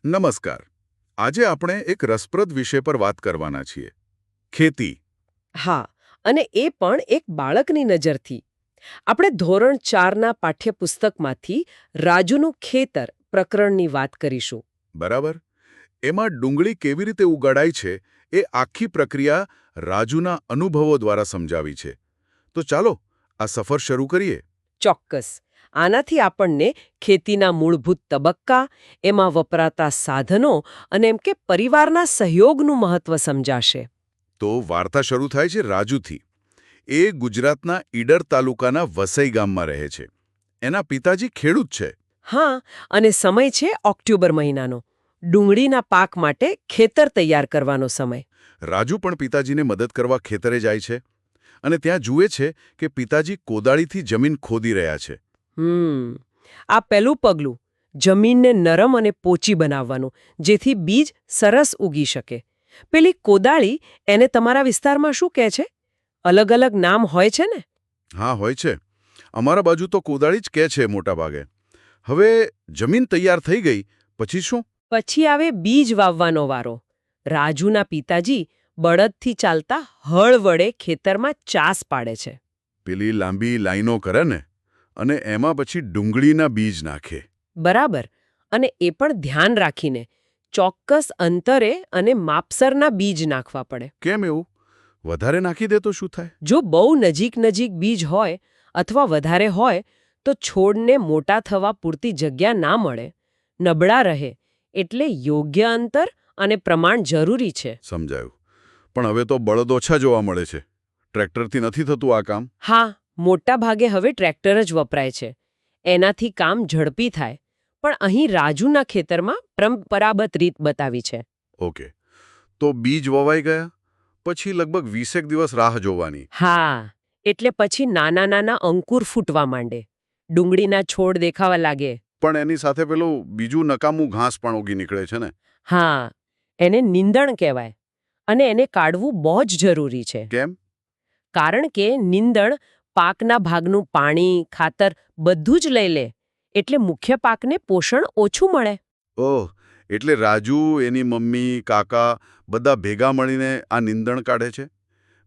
નમસ્કાર. આજે આપણે એક રસપ્રદ વિષય પર વાત કરવાના છીએ. ખેતી. હા, અને એ પણ એક બાળકની નજરથી. આપણે ધોરણ 4ના પાઠ્યપુસ્તકમાંથી રાજુનું ખેતર પ્રકરણની વાત કરીશું. બરાબર. એમાં ડુંગળી કેવી રીતે ઉગાડાય છે એ આખી પ્રક્રિયા રાજુના અનુભવો દ્વારા સમજાવી છે. તો ચાલો આ સફર શરૂ કરીએ. ચોક્કસ. આનાથી આપણને ખેતીના મૂળભૂત તબક્કા, એમાં વપરાતા સાધનો અને એમ કે પરિવારના સહયોગનું મહત્વ સમજાશે. તો વાર્તા શરૂ થાય છે રાજુથી. એ ગુજરાતના ઈડર તાલુકાના વસઈ ગામમાં રહે છે. એના પિતાજી ખેડૂત છે. હા, અને સમય છે ઓક્ટોબર મહિનાનો. ડુંગળીના પાક માટે ખેતર તૈયાર કરવાનો સમય. રાજુ પણ પિતાજીને મદદ કરવા ખેતરે જાય છે અને ત્યાં જુએ છે કે પિતાજી કોદાળીથી જમીન ખોદી રહ્યા છે. આ પહેલું પગલું, જમીનને નરમ અને પોચી બનાવવાનું, જેથી બીજ સરસ ઉગી શકે. પેલી કોદાળી, એને તમારા વિસ્તારમાં શું કહે છે? અલગ અલગ નામ હોય છે ને? હા, હોય છે. અમારા બાજુ તો કોદાળી જ કહે છે મોટા ભાગે. હવે જમીન તૈયાર થઈ ગઈ પછી શું? પછી આવે બીજ વાવવાનો વારો. રાજુના પિતાજી બળદથી ચાલતા હળ વડે ખેતરમાં ચાસ પાડે છે. પેલી લાંબી લાઈનો કરે ને, અને એમાં પછી ડુંગળીના બીજ નાખે. બરાબર. અને એ પણ ધ્યાન રાખીને ચોક્કસ અંતરે અને માપસરના બીજ નાખવા પડે. કેમ એવું? વધારે નાખી દે તો શું થાય? જો બહુ નજીક નજીક બીજ હોય અથવા વધારે હોય તો છોડને મોટા થવા પૂરતી જગ્યા ના મળે, નબળા રહે. એટલે યોગ્ય અંતર અને પ્રમાણ જરૂરી છે. સમજાયું. પણ હવે તો બળદ ઓછા જોવા મળે છે. ટ્રેક્ટરથી નથી થતું આ કામ? હા, મોટા ભાગે હવે ટ્રેક્ટર જ વપરાય છે. એનાથી કામ ઝડપી થાય. પણ અહીં રાજુના ખેતરમાં પરંપરાગત રીત બતાવી છે. ઓકે. તો બીજ વવાઈ ગયા પછી લગભગ 20 દિવસ રાહ જોવાની. હા, એટલે પછી નાના નાના અંકુર ફૂટવા માંડે. ડુંગળીના છોડ દેખાવા લાગે. પણ એની સાથે પેલું બીજું નકામું ઘાસ પણ ઉગી નીકળે છે ને? હા, એને નીંદણ કહેવાય. અને એને કાઢવું બહુ જ જરૂરી છે. કેમ? કારણ કે નીંદણ પાકના ભાગનું પાણી, ખાતર બધું જ લઈ લે. એટલે મુખ્ય પાકને પોષણ ઓછું મળે. ઓહ, એટલે રાજુ, એની મમ્મી, કાકા બધા ભેગા મળીને આ નીંદણ કાઢે છે?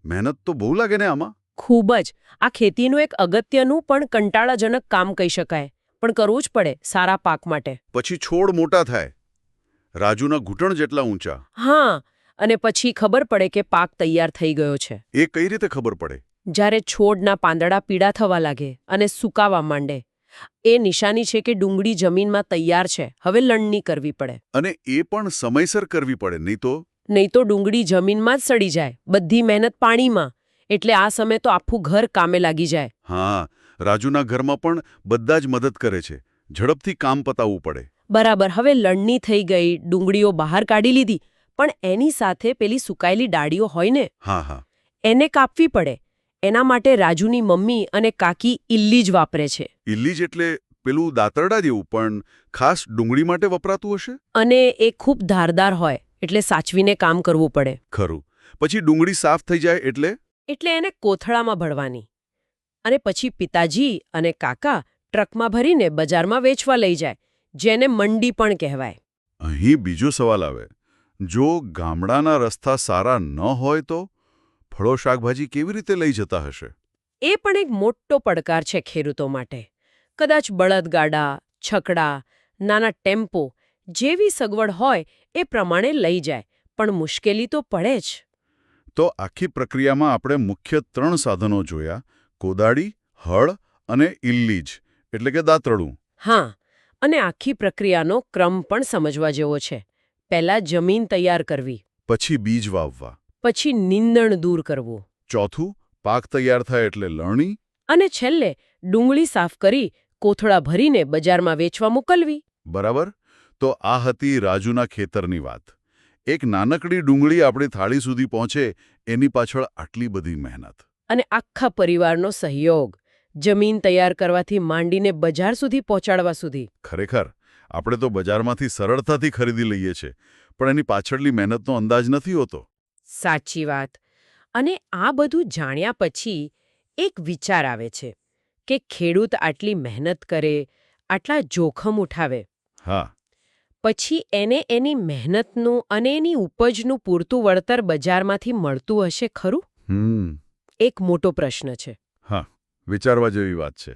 મહેનત તો બહુ લાગે ને આમાં? ખૂબ જ. આ ખેતીનું એક અગત્યનું પણ કંટાળાજનક કામ કહી શકાય. પણ કરવું જ પડે સારા પાક માટે. પછી છોડ મોટા થાય. રાજુના ઘૂંટણ જેટલા ઊંચા. હા, અને પછી ખબર પડે કે પાક તૈયાર થઈ ગયો છે. એ કઈ રીતે ખબર પડે? જ્યારે છોડના પાંદડા પીળા થવા લાગે અને સુકાવા માંડે. એ નિશાની છે કે ડુંગળી જમીનમાં તૈયાર છે. હવે લણણી કરવી પડે. અને એ પણ સમયસર કરવી પડે, નહીં તો? નહીં તો ડુંગળી જમીનમાં જ સડી જાય. બધી મહેનત પાણીમાં. એટલે આ સમયે તો આખું ઘર કામે લાગી જાય. હા, રાજુના ઘરમાં પણ બધા જ મદદ કરે છે. ઝડપથી કામ પતાવવું પડે. બરાબર. હવે લણણી થઈ ગઈ, ડુંગળીઓ બહાર કાઢી લીધી. પણ એની સાથે પેલી સુકાયેલી ડાળીઓ હોય ને, હા હા. એને કાપવી પડે. એના માટે રાજુની મમ્મી અને કાકી ઇલ્લી જ વાપરે છે. ઇલ્લી જ એટલે પેલું દાંતરડા જેવું, પણ ખાસ ડુંગળી માટે વપરાતું હશે? અને એ ખૂબ ધારદાર હોય, એટલે સાચવીને કામ કરવું પડે. ખરું. પછી ડુંગળી સાફ થઈ જાય એટલે? એટલે એને કોથળામાં ભરવાની. અને પછી પિતાજી અને કાકા ટ્રકમાં ભરીને બજારમાં વેચવા લઈ જાય, જેને મંડી પણ કહેવાય. અહીં બીજો સવાલ આવે. જો ગામડાના રસ્તા સારા ન હોય તો ફળો શાકભાજી કેવી રીતે લઈ જતા હશે? એ પણ એક મોટો પડકાર છે ખેડૂતો માટે. કદાચ બળદગાડા, છકડા, નાના ટેમ્પો જેવી સગવડ હોય એ પ્રમાણે લઈ જાય, પણ મુશ્કેલી તો પડે જ. તો આખી પ્રક્રિયામાં આપણે મુખ્ય 3 સાધનો જોયા: કોદાળી, હળ અને ઇલ્લીજ એટલે કે દાંતરડું. હા, અને આખી પ્રક્રિયાનો ક્રમ પણ સમજવા જેવો છે. પહેલા જમીન તૈયાર કરવી. પછી બીજ વાવવા. પછી નીંદણ દૂર કરવું. ચોથું, પાક તૈયાર થાય એટલે લણણી. અને છેલ્લે ડુંગળી સાફ કરી કોથળા ભરીને બજારમાં વેચવા મોકલવી. બરાબર. તો આ હતી રાજુના ખેતરની વાત. એક નાનકડી ડુંગળી આપણી થાળી સુધી પહોંચે એની પાછળ આટલી બધી મહેનત. અને આખા પરિવારનો સહયોગ. જમીન તૈયાર કરવાથી માંડીને બજાર સુધી પહોંચાડવા સુધી. ખરેખર, આપણે તો બજારમાંથી સરળતાથી ખરીદી લઈએ છીએ, પણ એની પાછળની મહેનતનો અંદાજ નથી હોતો. સાચી વાત. અને આ બધું જાણ્યા પછી એક વિચાર આવે છે કે ખેડૂત આટલી મહેનત કરે, આટલા જોખમ ઉઠાવે, હા. પછી એને એની મહેનતનું અને એની ઉપજનું પૂરતું વળતર બજારમાંથી મળતું હશે ખરું? એક મોટો પ્રશ્ન છે. હા, વિચારવા જેવી વાત છે.